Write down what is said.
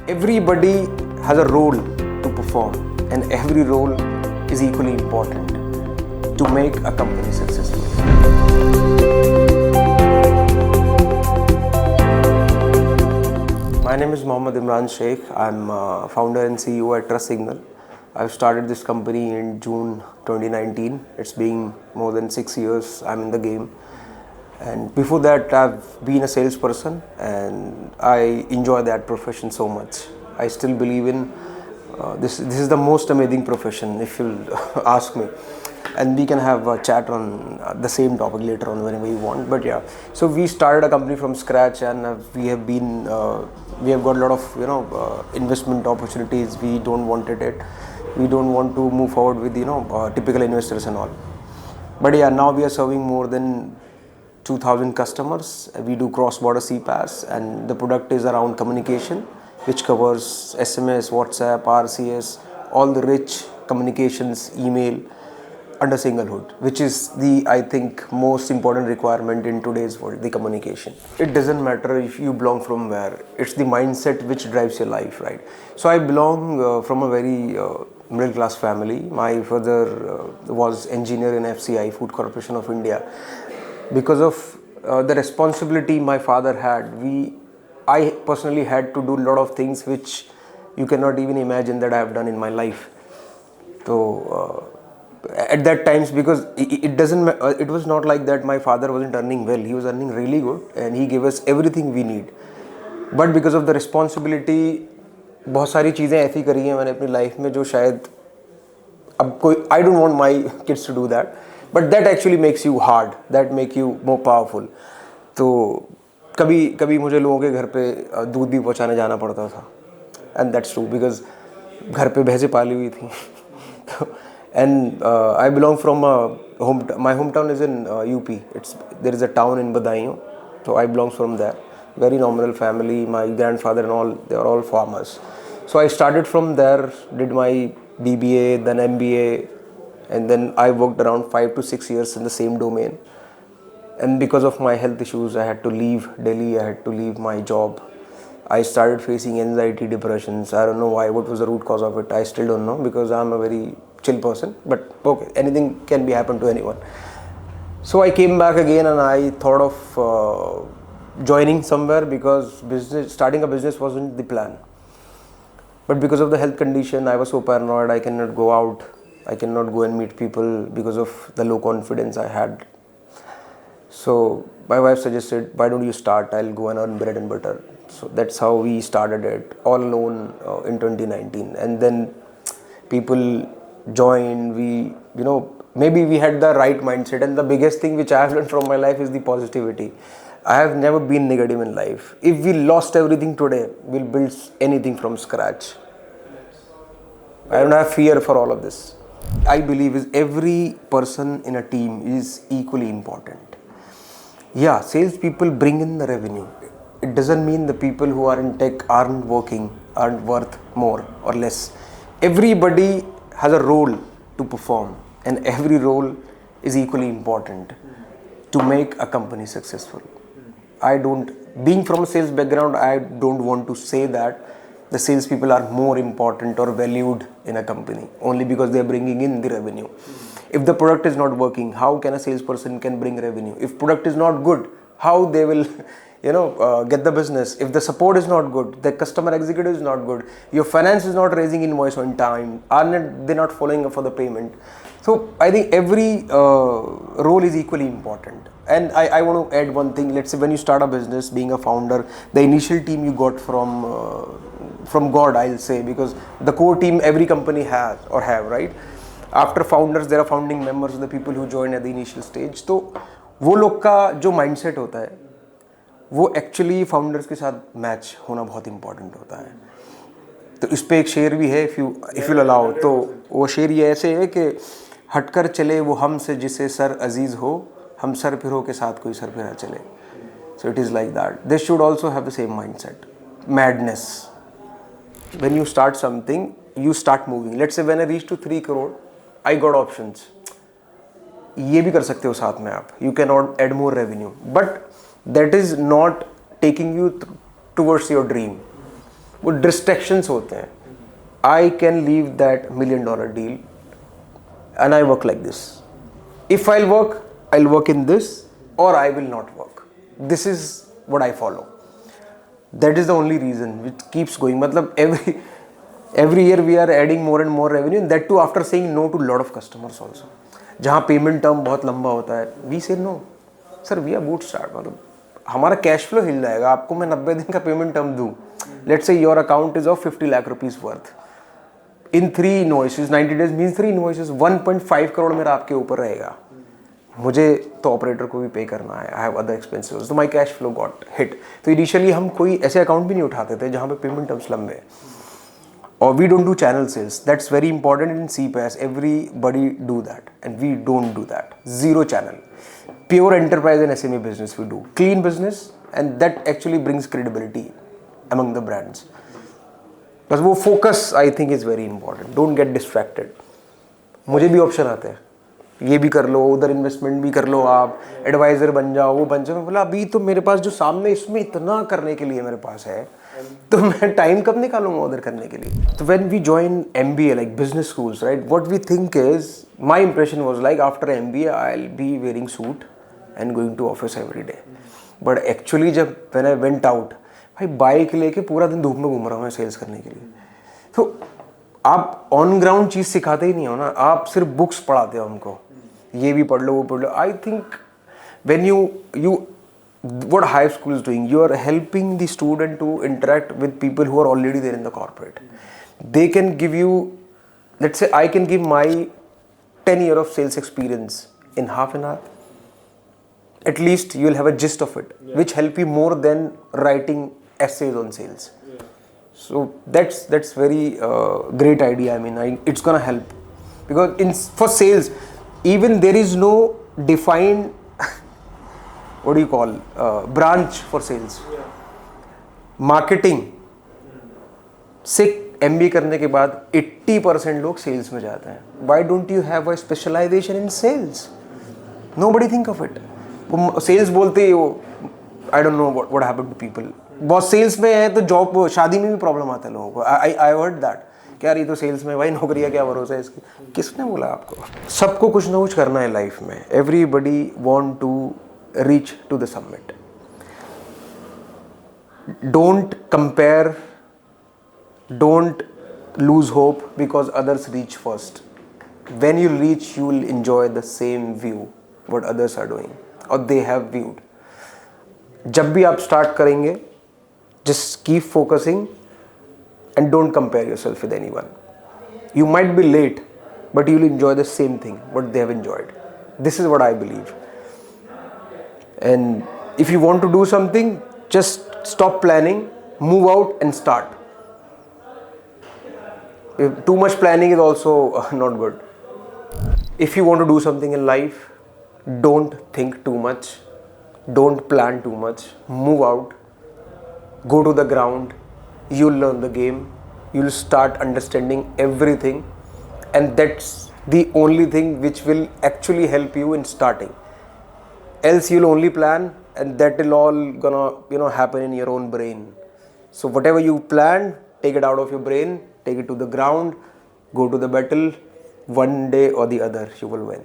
Everybody has a role to perform, and every role is equally important to make a company successful. My name is Mohammad Imran Sheikh. I'm founder and CEO at Trust Signal. I've started this company in June 2019. It's been more than 6 years I'm in the game. And before that, I've been a salesperson, and I enjoy that profession so much. I still believe in this. This is the most amazing profession, if you'll ask me. And we can have a chat on the same topic later on whenever you want. But yeah, so we started a company from scratch, and we have got a lot of investment opportunities. We don't wanted it. We don't want to move forward with typical investors and all. But yeah, now we are serving more than 2,000 customers. We do cross-border CPaaS, and the product is around communication, which covers SMS, WhatsApp, RCS, all the rich communications, email under single hood, which is I think, most important requirement in today's world, the communication. It doesn't matter if you belong from where. It's the mindset which drives your life, right? So I belong from a very middle class family. My father was engineer in FCI, Food Corporation of India. Because of the responsibility my father had, I personally had to do a lot of things which you cannot even imagine that I have done in my life. So at that times, because it was not like that my father wasn't earning well. He was earning really good, and he gave us everything we need. But because of the responsibility, बहुत सारी चीज़ें ऐसी करी हैं मैंने अपनी life में जो शायद अब कोई, I don't want my kids to do that. But that actually makes you hard, that make you more powerful. तो कभी मुझे लोगों के घर पे दूध भी पहुंचाने जाना पड़ता था, and that's true because घर पे भैंसें पाली हुई थी. And I belong from my hometown is in UP. There is a town in Badaयूं, so I belong from there. Very nominal family. My grandfather and all, they are all farmers. So I started from there, did my BBA, then MBA. And then I worked around 5 to 6 years in the same domain. And because of my health issues, I had to leave Delhi. I had to leave my job. I started facing anxiety, depressions. I don't know why, what was the root cause of it. I still don't know, because I'm a very chill person. But okay, anything can be happen to anyone. So I came back again, and I thought of joining somewhere, because starting a business wasn't the plan. But because of the health condition, I was so paranoid. I cannot go out. I cannot go and meet people because of the low confidence I had. So my wife suggested, why don't you start? I'll go and earn bread and butter. So that's how we started it, all alone in 2019. And then people joined. Maybe we had the right mindset. And the biggest thing which I have learned from my life is the positivity. I have never been negative in life. If we lost everything today, we'll build anything from scratch. I don't have fear for all of this. I believe is every person in a team is equally important. Yeah, salespeople bring in the revenue. It doesn't mean the people who are in tech aren't working, aren't worth more or less. Everybody has a role to perform, and every role is equally important to make a company successful. Being from a sales background, I don't want to say that the salespeople are more important or valued in a company only because they are bringing in the revenue. If the product is not working, how can a salesperson can bring revenue? If product is not good, how they will get the business? If the support is not good, the customer executive is not good, your finance is not raising invoice on time, they're not following up for the payment. So I think every role is equally important. And I want to add one thing. Let's say when you start a business, being a founder, the initial team you got from God, I'll say, because the core team every company has or have, right? After founders, there are founding members, the people who join at the initial stage. So वो लोग का जो mindset होता है, वो actually founders के साथ match होना बहुत important होता है. तो इस पे एक शेर भी है, if you allow, तो वो शेर ये ऐसे है कि हटकर चले वो हमसे जिसे सर अजीज हो, हम सर फिरों के साथ कोई सर फिरा चले. So it is like that. They should also have the same mindset. Madness. When you start something, you start moving. Let's say when I reach to 3 crore, I got options. ये भी कर सकते हो साथ में आप. You can add more revenue. But that is not taking you towards your dream. वो distractions होते हैं. I can leave that $1 million deal and I work like this. If I'll work, I'll work in this or I will not work. This is what I follow. That is the only reason which keeps going. मतलब every year we are adding more and more revenue, and that too after saying no to a lot of customers also. जहाँ payment term बहुत लंबा होता है, we say no. Sir, we are bootstrap. मतलब हमारा cash flow हिल जाएगा. आपको मैं 90 दिन का पेमेंट टर्म दूँ. Let's say your account is of 50 lakh rupees worth. In 3 invoices, 90 days means 3 invoices, 1.5 crore मेरा आपके ऊपर रहेगा. मुझे तो ऑपरेटर को भी पे करना है. आई हैव अदर एक्सपेंसेस, तो माई कैश फ्लो गॉट हिट. तो इनिशियली हम कोई ऐसे अकाउंट भी नहीं उठाते थे जहाँ पे पेमेंट टर्म्स लंबे हैं. और we don't do channel sales. That's very important in CPaaS. Everybody do that and we don't do that. Zero channel. Pure enterprise and SME business we do. Clean business and that actually brings credibility among the brands. बस वो focus I think is very important. Don't get distracted. मुझे भी option आते हैं, ये भी कर लो, उधर इन्वेस्टमेंट भी कर लो, आप एडवाइज़र बन जाओ, वो बन जाओ. मैं बोला अभी तो मेरे पास जो सामने इसमें इतना करने के लिए मेरे पास है, तो मैं टाइम कब निकालूंगा उधर करने के लिए. तो when we join MBA like business schools, right, what we think is, my impression was like after MBA I will be wearing suit and going to office every day. But actually जब when I went out, भाई bike लेके पूरा दिन धूप में घूम रहा हूँ मैं सेल्स करने के लिए. तो आप ऑन ग्राउंड चीज़ सिखाते ही नहीं हो ना, आप सिर्फ बुक्स पढ़ाते हो उनको, ये भी पढ़ लो वो पढ़ लो. I think when you what high school is doing, you are helping the student to interact with people who are already there in the corporate. They can give you, let's say I can give my 10 year of sales experience in half an hour. At least you will have a gist of it, which help you more than writing essays on sales. So that's very great idea. I mean, it's gonna help, because for sales, even there is no defined what do you call branch for sales. Marketing से MBA करने के बाद 80% लोग sales में जाते हैं. Why don't you have a specialization in sales? Nobody think of it. वो sales बोलते ही वो I don't know what happened to people. बहुत सेल्स में है तो जॉब, शादी में भी प्रॉब्लम आता है लोगों को. I heard that. क्या रही तो सेल्स में, भाई नौकरी है, क्या भरोसा है इसकी. किसने बोला आपको? सबको कुछ ना कुछ करना है लाइफ में. Everybody want to reach to the summit. Don't compare, don't lose hope because others reach first. When you reach, you will enjoy the same view what others are doing or they have viewed. जब भी आप start करेंगे, just keep focusing and don't compare yourself with anyone. You might be late, but you will enjoy the same thing what they have enjoyed. This is what I believe. And if you want to do something, just stop planning, move out and start. If too much planning is also not good. If you want to do something in life, don't think too much, don't plan too much, move out, go to the ground, you'll learn the game, you'll start understanding everything, and that's the only thing which will actually help you in starting. Else you'll only plan, and that will all gonna happen in your own brain. So whatever you plan, take it out of your brain, take it to the ground, go to the battle. One day or the other you will win.